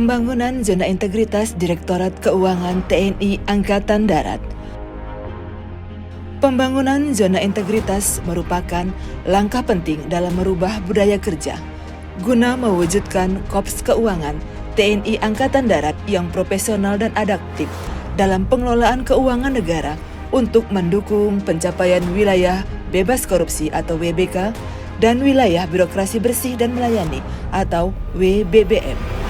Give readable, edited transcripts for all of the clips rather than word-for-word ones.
Pembangunan Zona Integritas Direktorat Keuangan TNI Angkatan Darat. Pembangunan zona integritas merupakan langkah penting dalam merubah budaya kerja guna mewujudkan Korps Keuangan TNI Angkatan Darat yang profesional dan adaptif dalam pengelolaan keuangan negara untuk mendukung pencapaian wilayah bebas korupsi atau WBK dan wilayah birokrasi bersih dan melayani atau WBBM.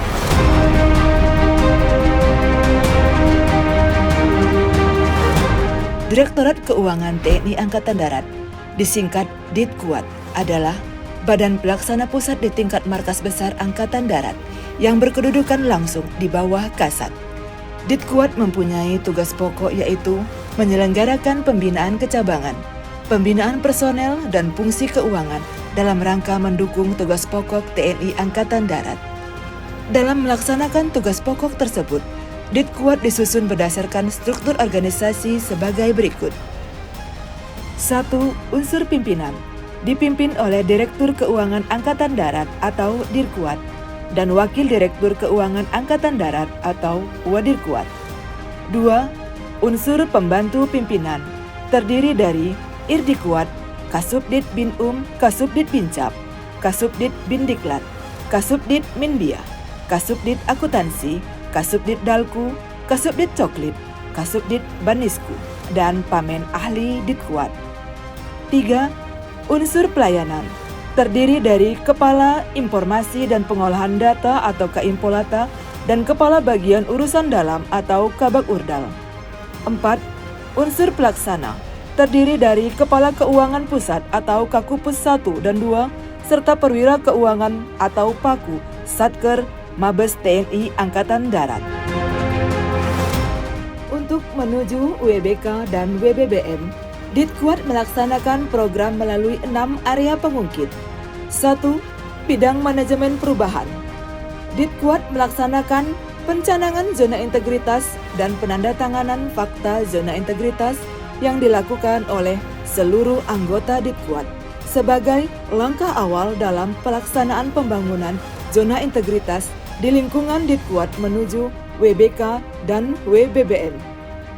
Direktorat Keuangan TNI Angkatan Darat, disingkat Ditkuat, adalah badan pelaksana pusat di tingkat markas besar Angkatan Darat yang berkedudukan langsung di bawah Kasat. Ditkuat mempunyai tugas pokok yaitu menyelenggarakan pembinaan kecabangan, pembinaan personel dan fungsi keuangan dalam rangka mendukung tugas pokok TNI Angkatan Darat. Dalam melaksanakan tugas pokok tersebut, Ditkuat disusun berdasarkan struktur organisasi sebagai berikut. 1. Unsur pimpinan dipimpin oleh Direktur Keuangan Angkatan Darat atau Dirkuat dan Wakil Direktur Keuangan Angkatan Darat atau Wadirkuat. 2. Unsur pembantu pimpinan terdiri dari Irdikuat, Kasubdit Binum, Kasubdit Bincap, Kasubdit Bindiklat, Kasubdit Minbia, Kasubdit Akuntansi, Kasubdit Dalku, Kasubdit Coklit, Kasubdit Banisku, dan Pamen Ahli Ditkuat. 3. Unsur pelayanan terdiri dari Kepala Informasi dan Pengolahan Data atau Kaimpolata dan Kepala Bagian Urusan Dalam atau Kabak Urdal. 4. Unsur pelaksana terdiri dari Kepala Keuangan Pusat atau Kakupus 1 dan 2 serta Perwira Keuangan atau Paku Satker Mabes TNI Angkatan Darat. Untuk menuju WBK dan WBBM, Ditkuat melaksanakan program melalui 6 area pengungkit. 1. Bidang manajemen perubahan. Ditkuat melaksanakan pencanangan zona integritas dan penandatanganan fakta zona integritas yang dilakukan oleh seluruh anggota Ditkuat sebagai langkah awal dalam pelaksanaan pembangunan zona integritas di lingkungan Ditkuat menuju WBK dan WBBM.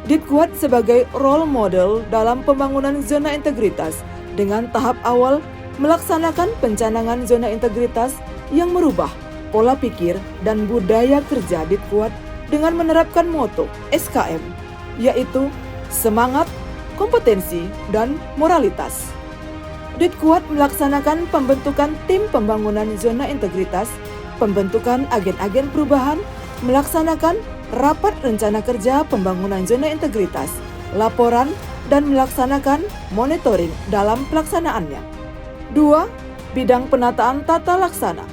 Ditkuat sebagai role model dalam pembangunan zona integritas dengan tahap awal melaksanakan pencanangan zona integritas yang merubah pola pikir dan budaya kerja Ditkuat dengan menerapkan moto SKM, yaitu semangat, kompetensi, dan moralitas. Ditkuat melaksanakan pembentukan tim pembangunan zona integritas, pembentukan agen-agen perubahan, melaksanakan rapat rencana kerja pembangunan zona integritas, laporan, dan melaksanakan monitoring dalam pelaksanaannya. 2. Bidang penataan tata laksana.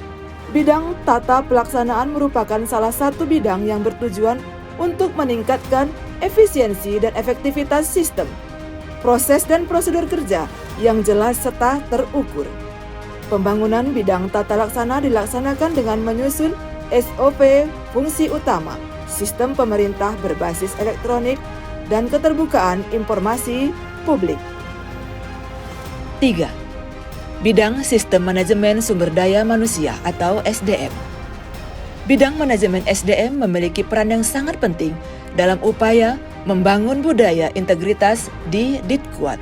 Bidang tata pelaksanaan merupakan salah satu bidang yang bertujuan untuk meningkatkan efisiensi dan efektivitas sistem, proses dan prosedur kerja yang jelas serta terukur. Pembangunan bidang tata laksana dilaksanakan dengan menyusun SOP fungsi utama, sistem pemerintah berbasis elektronik, dan keterbukaan informasi publik. 3. Bidang Sistem Manajemen Sumber Daya Manusia atau SDM. Bidang manajemen SDM memiliki peran yang sangat penting dalam upaya membangun budaya integritas di Ditkuat.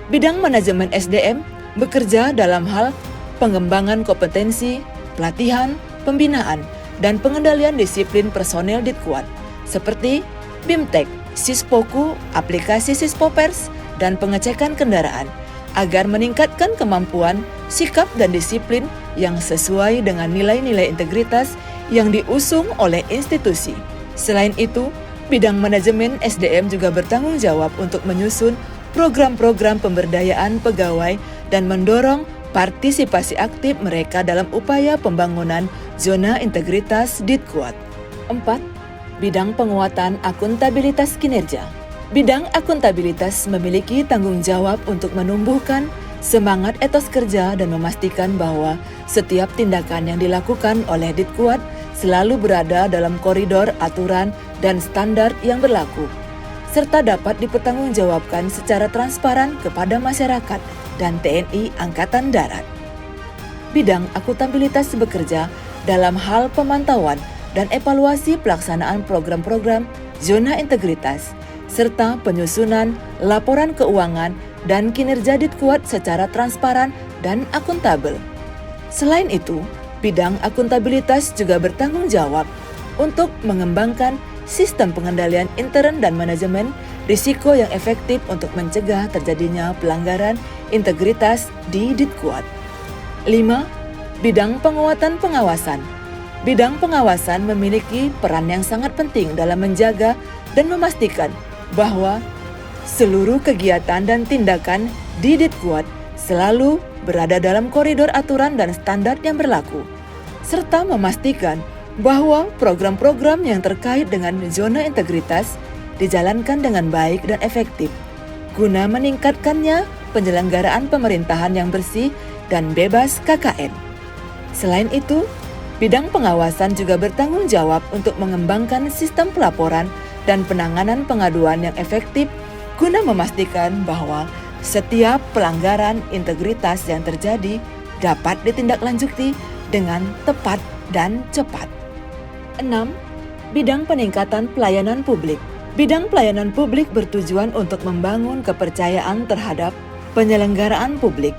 Bidang manajemen SDM bekerja dalam hal pengembangan kompetensi, pelatihan, pembinaan, dan pengendalian disiplin personel Ditkuat seperti BIMTEK, Sispoku, aplikasi Sispopers, dan pengecekan kendaraan agar meningkatkan kemampuan, sikap, dan disiplin yang sesuai dengan nilai-nilai integritas yang diusung oleh institusi. Selain itu, bidang manajemen SDM juga bertanggung jawab untuk menyusun program-program pemberdayaan pegawai dan mendorong partisipasi aktif mereka dalam upaya pembangunan zona integritas Ditkuat. 4. Bidang penguatan akuntabilitas kinerja. Bidang akuntabilitas memiliki tanggung jawab untuk menumbuhkan semangat etos kerja dan memastikan bahwa setiap tindakan yang dilakukan oleh Ditkuat selalu berada dalam koridor aturan dan standar yang berlaku, serta dapat dipertanggungjawabkan secara transparan kepada masyarakat dan TNI Angkatan Darat. Bidang akuntabilitas bekerja dalam hal pemantauan dan evaluasi pelaksanaan program-program zona integritas, serta penyusunan laporan keuangan dan kinerja Ditkuat secara transparan dan akuntabel. Selain itu, bidang akuntabilitas juga bertanggung jawab untuk mengembangkan sistem pengendalian intern dan manajemen risiko yang efektif untuk mencegah terjadinya pelanggaran integritas di Ditkuat. 5. Bidang penguatan pengawasan. Bidang pengawasan memiliki peran yang sangat penting dalam menjaga dan memastikan bahwa seluruh kegiatan dan tindakan di Ditkuat selalu berada dalam koridor aturan dan standar yang berlaku, serta memastikan bahwa program-program yang terkait dengan zona integritas dijalankan dengan baik dan efektif, guna meningkatkannya penyelenggaraan pemerintahan yang bersih dan bebas KKN. Selain itu, bidang pengawasan juga bertanggung jawab untuk mengembangkan sistem pelaporan dan penanganan pengaduan yang efektif guna memastikan bahwa setiap pelanggaran integritas yang terjadi dapat ditindaklanjuti dengan tepat dan cepat. 6. Bidang peningkatan pelayanan publik. Bidang pelayanan publik bertujuan untuk membangun kepercayaan terhadap penyelenggaraan publik.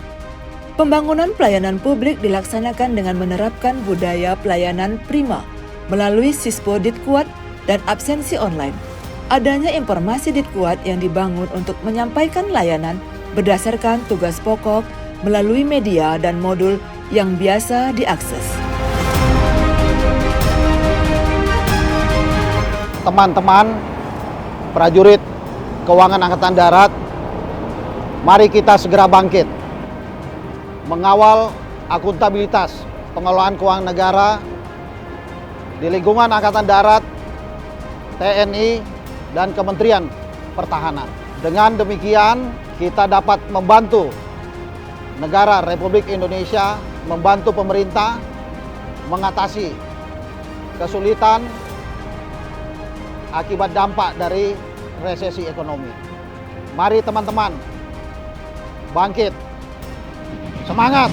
Pembangunan pelayanan publik dilaksanakan dengan menerapkan budaya pelayanan prima melalui Sispo Ditkuat dan absensi online. Adanya informasi Ditkuat yang dibangun untuk menyampaikan layanan berdasarkan tugas pokok melalui media dan modul yang biasa diakses. Teman-teman prajurit Keuangan Angkatan Darat, mari kita segera bangkit mengawal akuntabilitas pengelolaan keuangan negara di lingkungan Angkatan Darat, TNI, dan Kementerian Pertahanan. Dengan demikian, kita dapat membantu negara Republik Indonesia, membantu pemerintah mengatasi kesulitan akibat dampak dari resesi ekonomi. Mari teman-teman, bangkit, semangat,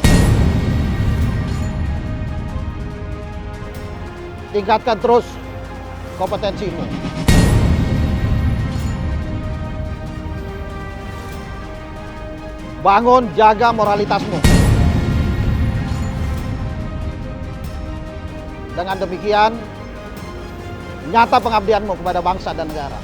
tingkatkan terus kompetensimu. Bangun, jaga moralitasmu. Dengan demikian, nyata pengabdianmu kepada bangsa dan negara.